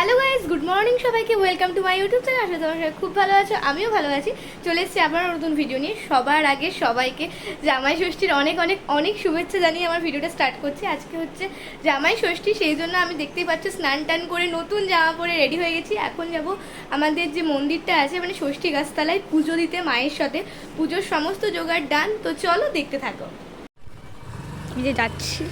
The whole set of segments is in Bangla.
হ্যালো গাইজ, গুড মর্নিং সবাইকে। Welcome to my YouTube channel. আসলে তোমার সবাই খুব ভালো আছো, আমিও ভালো আছি। চলে এসেছি আবার নতুন ভিডিও নিয়ে। সবার আগে সবাইকে জামাই ষষ্ঠীর অনেক অনেক অনেক শুভেচ্ছা জানিয়ে আমার ভিডিওটা স্টার্ট করছি। আজকে হচ্ছে জামাই ষষ্ঠী, সেই জন্য আমি দেখতেই পাচ্ছি স্নান টান করে নতুন জামা পরে রেডি হয়ে গেছি। এখন যাব আমাদের যে মন্দিরটা আছে, মানে ষষ্ঠী গাছতলায় পুজো দিতে মায়ের সাথে। পুজোর সমস্ত জোগাড় ডান, তো চলো দেখতে থাকো। এই যে যাচ্ছি।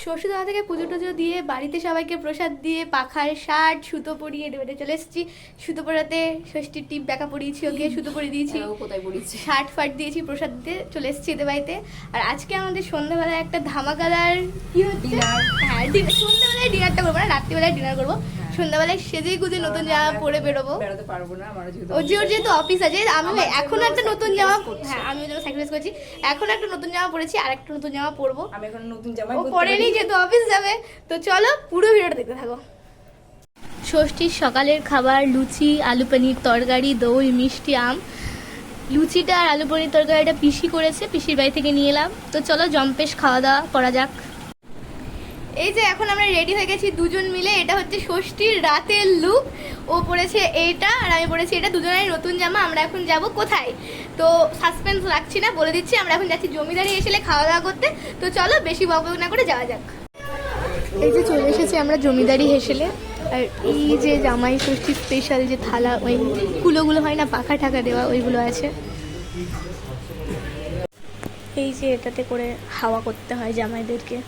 ষষ্ঠীতলা থেকে পুজো টুজো দিয়ে বাড়িতে সবাইকে প্রসাদ দিয়ে পাখার শার্ট সুতো পরিয়ে দেবে চলে এসেছি। সুতো পরাতে ষষ্ঠীর টিপ ব্যাকা পরিয়েছি, ওকে সুতো পরিয়ে দিয়েছি, কোথায় পরিয়েছি, শার্ট ফাট দিয়েছি, প্রসাদ দিয়ে চলে এসেছি এদের বাড়িতে। আর আজকে আমাদের সন্ধ্যাবেলায় একটা ধামাকাদার কি হচ্ছে, হ্যাঁ সন্ধ্যাবেলায় ডিনারটা করবো না, রাত্রিবেলায় ডিনার করবো। সন্ধ্যাবেলায় সেজেই গুজে নতুন জামা পরে বেরোবো। ওর যেহেতু অফিস আছে, আমি এখনো একটা নতুন জামা, হ্যাঁ আমি ওই জন্য স্যাক্রিফাইস করছি। এখন একটা নতুন জামা পরেছি, আর একটা নতুন জামা পরবো। আমি এখন নতুন জামা ও পরেনি, যেহেতু অফিস যাবে। তো চলো পুরো ভিডিওটা দেখতে থাকো। ষষ্ঠীর সকালের খাবার লুচি, আলু পনির তরকারি, দই, মিষ্টি, আম। লুচিটা আর আলু পনির তরকারিটা পিসি করেছে, পিসির বাড়ি থেকে নিয়ে এলাম। তো চলো জম্পেশ খাওয়া দাওয়া করা যাক। এই যে এখন আমরা রেডি হয়ে গেছি দুজন মিলে। এটা হচ্ছে ষষ্ঠীর রাতের লুক। ও পরেছে এইটা আর আমি পরেছি এটা, দুজনের নতুন জামা। আমরা এখন যাব কোথায়, তো সাসপেন্স রাখছি না, বলে দিচ্ছি। আমরা এখন যাচ্ছি জমিদারি এসে খাওয়া দাওয়া করতে। তো চলো বেশি বকবক না করে যাওয়া যাক। এই যে চলে এসেছি আমরা জমিদারি হেসেলে। আর এই যে জামাই ষষ্ঠী স্পেশাল যে থালা, ওই কুলোগুলো হয় না পাখা ঠাকা দেওয়া, ওইগুলো আছে। এই যে এটাতে করে হাওয়া করতে হয় জামাইদেরকে।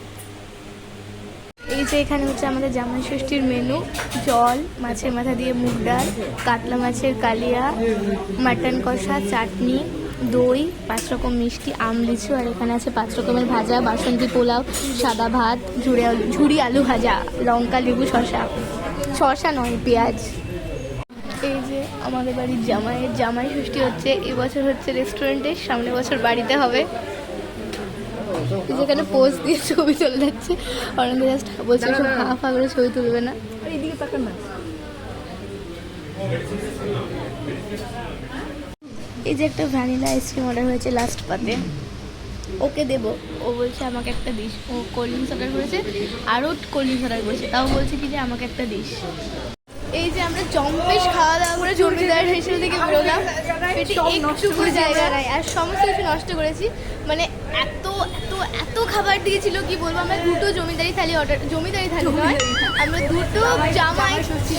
এই যে এখানে হচ্ছে আমাদের জামাই ষষ্ঠীর মেনু: জল, মাছের মাথা দিয়ে মুগ ডাল, কাতলা মাছের কালিয়া, মাটন কষা, চাটনি, দই, 5 রকম মিষ্টি, আম, লিচু। আর এখানে আছে 5 রকমের ভাজা, বাসন্তী পোলাও, সাদা ভাত, ঝুড়ি আলু ভাজা, লঙ্কা, লেবু, শসা নয় পেঁয়াজ। এই যে আমাদের বাড়ির জামাই ষষ্ঠী হচ্ছে এবছর হচ্ছে রেস্টুরেন্টে, সামনের বছর বাড়িতে হবে। যেখানে পোজ দিয়ে ছবি চলে যাচ্ছে, অনেক জাস্ট বলছে সব হাফা করে ছবি তুলবে না। এইদিকে তাকান না। এই যে একটা ভ্যানিলা আইসক্রিম অর্ডার হয়েছে লাস্ট পাতে, ওকে দেবো। ও বলছে আমাকে একটা দিস। ও কোল্ড ড্রিঙ্কস অর্ডার করেছে, আরও কোল্ড ড্রিঙ্কস অর্ডার করেছে, তাও বলছে কি যে আমাকে একটা দিস। এই যে আমরা জম্পেশ খাওয়া দাওয়া করে জমিদার হিসেবে থেকে বেরোলাম। একটুকু জায়গা নাই, আর সমস্ত কিছু নষ্ট করেছি। মানে এত এত এত খাবার দিয়েছিল কি বলবো। আমরা দুটো জমিদারি থালি নয়, আমরা দুটো জামাই ষষ্ঠী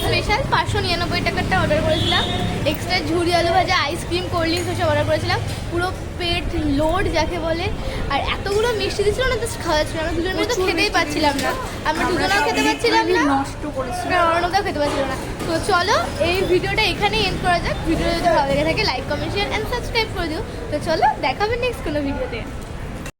স্পেশাল 599 টাকারটা অর্ডার করেছিলাম। এক্সট্রা ঝুড়ি আলু ভাজা, আইসক্রিম, কোল্ড ড্রিঙ্কস সব অর্ডার করেছিলাম। পুরো পেট লোড যাকে বলে। আর এতগুলো মিষ্টি দিচ্ছিল না, জাস্ট খাওয়া ছিল। আমরা দুজন মিলে তো খেতেই পাচ্ছিলাম না, আমরা দুজনেও খেতে পাচ্ছিলাম না, নষ্ট করেছি, অরণ্যতাও খেতে পাচ্ছিল না। তো চলো এই ভিডিওটা এখানেই এন্ড করা যাক। ভিডিওটা যদি ভালো লেগে থাকে like, comment, share and subscribe করে দিও। তো চলো দেখাবে নেক্সট কোনো ভিডিওতে।